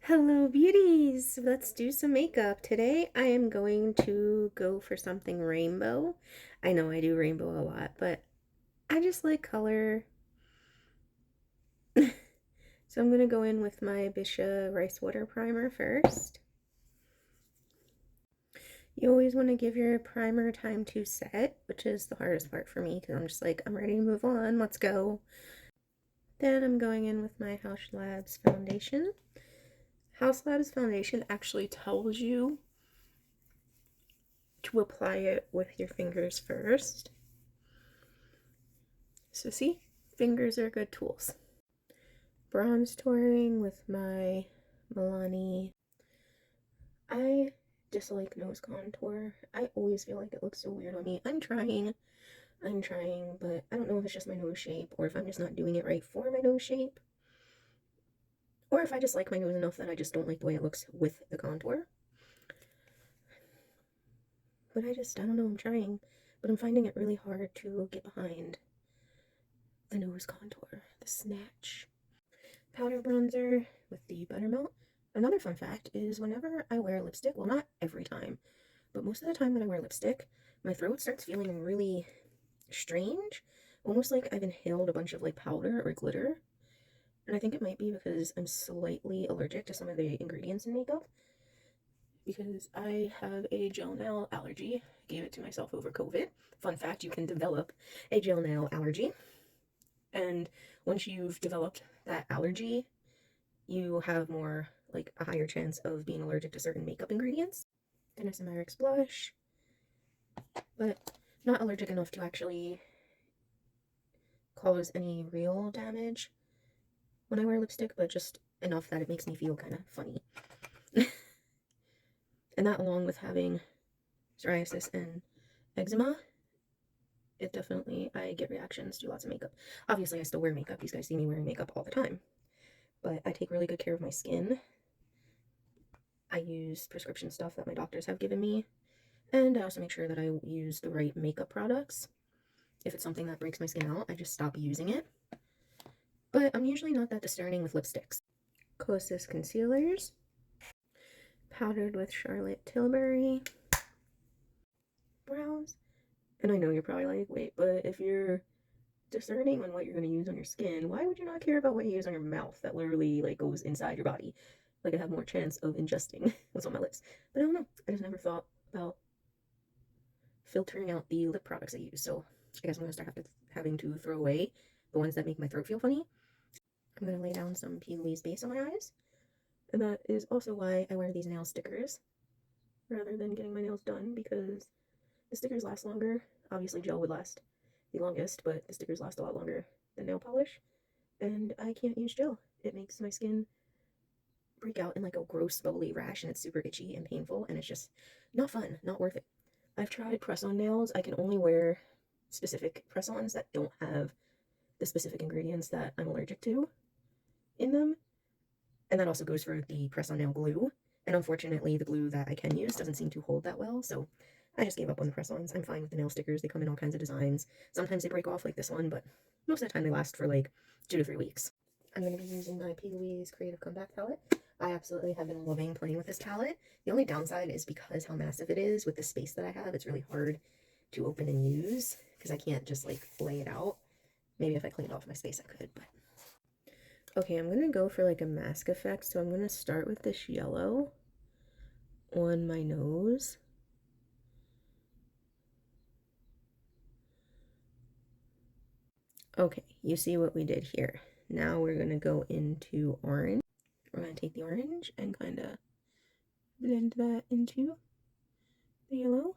Hello, beauties! Let's do some makeup. Today I am going to go for something rainbow. I know I do rainbow a lot, but I just like color. So I'm going to go in with my Bisha Rice Water Primer first. You always want to give your primer time to set, which is the hardest part for me because I'm just like, I'm ready to move on. Let's go. Then I'm going in with my House Labs foundation. House Labs foundation actually tells you to apply it with your fingers first. So see, fingers are good tools. Bronze touring with my Milani. I dislike nose contour. I always feel like it looks so weird on me. I'm trying, but I don't know if it's just my nose shape or if I'm just not doing it right for my nose shape. Or if I just like my nose enough that I just don't like the way it looks with the contour. But I don't know, I'm trying. But I'm finding it really hard to get behind the nose contour, the snatch. Powder bronzer with the Buttermelt. Another fun fact is whenever I wear lipstick, well, not every time, but most of the time that I wear lipstick, my throat starts feeling really strange, almost like I've inhaled a bunch of like powder or glitter. And I think it might be because I'm slightly allergic to some of the ingredients in makeup, because I have a gel nail allergy. I gave it to myself over COVID. Fun fact, you can develop a gel nail allergy. And once you've developed that allergy, you have more, like, a higher chance of being allergic to certain makeup ingredients. Then I have some Irex blush, but not allergic enough to actually cause any real damage when I wear lipstick, but just enough that it makes me feel kind of funny. And that, along with having psoriasis and eczema, it definitely, I get reactions to lots of makeup. Obviously, I still wear makeup. You guys see me wearing makeup all the time, but I take really good care of my skin. I use prescription stuff that my doctors have given me, and I also make sure that I use the right makeup products. If it's something that breaks my skin out, I just stop using it. But I'm usually not that discerning with lipsticks. Kosas concealers, powdered with Charlotte Tilbury. Brows. And I know you're probably like, wait, but if you're discerning on what you're going to use on your skin, why would you not care about what you use on your mouth that literally like goes inside your body? Like I have more chance of ingesting what's on my lips. But I don't know. I just never thought about filtering out the lip products I use. So I guess I'm gonna start having to throw away the ones that make my throat feel funny. I'm gonna lay down some P. Louise base on my eyes, and that is also why I wear these nail stickers rather than getting my nails done, because the stickers last longer. Obviously, gel would last the longest, but the stickers last a lot longer than nail polish, and I can't use gel. It makes my skin break out in like a gross bubbly rash, and it's super itchy and painful, and it's just not fun, not worth it. I've tried press-on nails. I can only wear specific press-ons that don't have the specific ingredients that I'm allergic to in them. And that also goes for the press-on nail glue. And unfortunately, the glue that I can use doesn't seem to hold that well, so I just gave up on the press-ons. I'm fine with the nail stickers. They come in all kinds of designs. Sometimes they break off like this one, but most of the time they last for like 2 to 3 weeks. I'm going to be using my P. Louise Creative Comeback palette. I absolutely have been loving playing with this palette. The only downside is because how massive it is with the space that I have, it's really hard to open and use because I can't just like lay it out. Maybe if I cleaned off my space I could, but okay, I'm gonna go for like a mask effect. So I'm gonna start with this yellow on my nose. Okay, you see what we did here. Now we're gonna go into orange. We're gonna take the orange and kind of blend that into the yellow.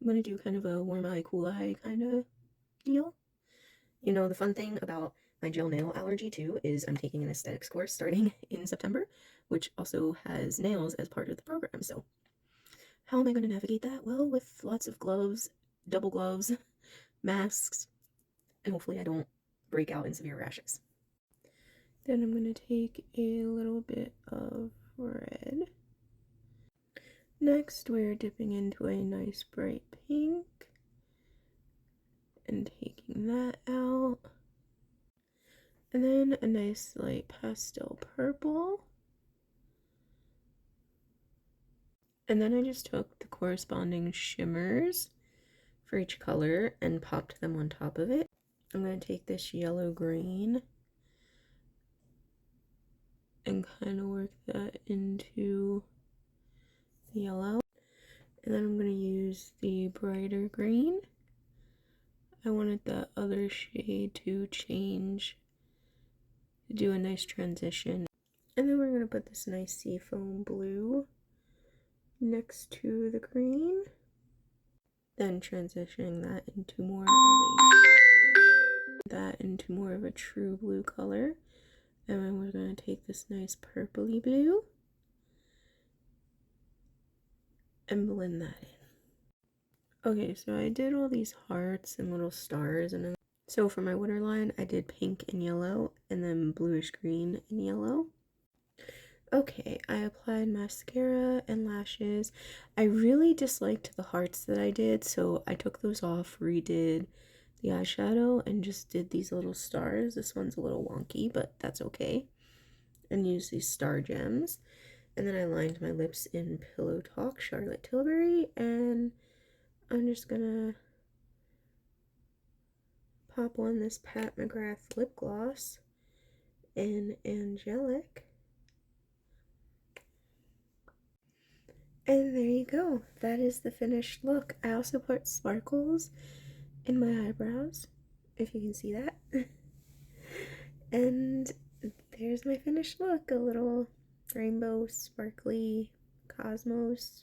I'm gonna do kind of a warm eye, cool eye kind of deal. You know, the fun thing about my gel nail allergy too is I'm taking an aesthetics course starting in September, which also has nails as part of the program. So how am I going to navigate that? Well, with lots of gloves, double gloves, masks, and hopefully I don't break out in severe rashes. Then I'm going to take a little bit of red. Next, we're dipping into a nice bright pink and taking that out. And then a nice light pastel purple. And then I just took the corresponding shimmers for each color and popped them on top of it. I'm going to take this yellow green and kind of work that into the yellow. And then I'm going to use the brighter green. I wanted the other shade to change, to do a nice transition. And then we're going to put this nice seafoam blue next to the green. Then transitioning that into more of a true blue color. And then we're going to take this nice purpley blue and blend that in. Okay, so I did all these hearts and little stars, and then so for my waterline I did pink and yellow and then bluish green and yellow. Okay, I applied mascara and lashes. I really disliked the hearts that I did, so I took those off, redid the eyeshadow, and just did these little stars. This one's a little wonky, but that's okay. And used these star gems. And then I lined my lips in Pillow Talk Charlotte Tilbury, and I'm just gonna pop on this Pat McGrath lip gloss in Angelic. And there you go. That is the finished look. I also put sparkles in my eyebrows, if you can see that. And there's my finished look. A little rainbow sparkly cosmos.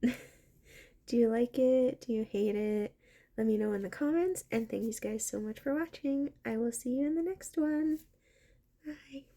Do you like it? Do you hate it? Let me know in the comments, and thank you guys so much for watching. I will see you in the next one. Bye.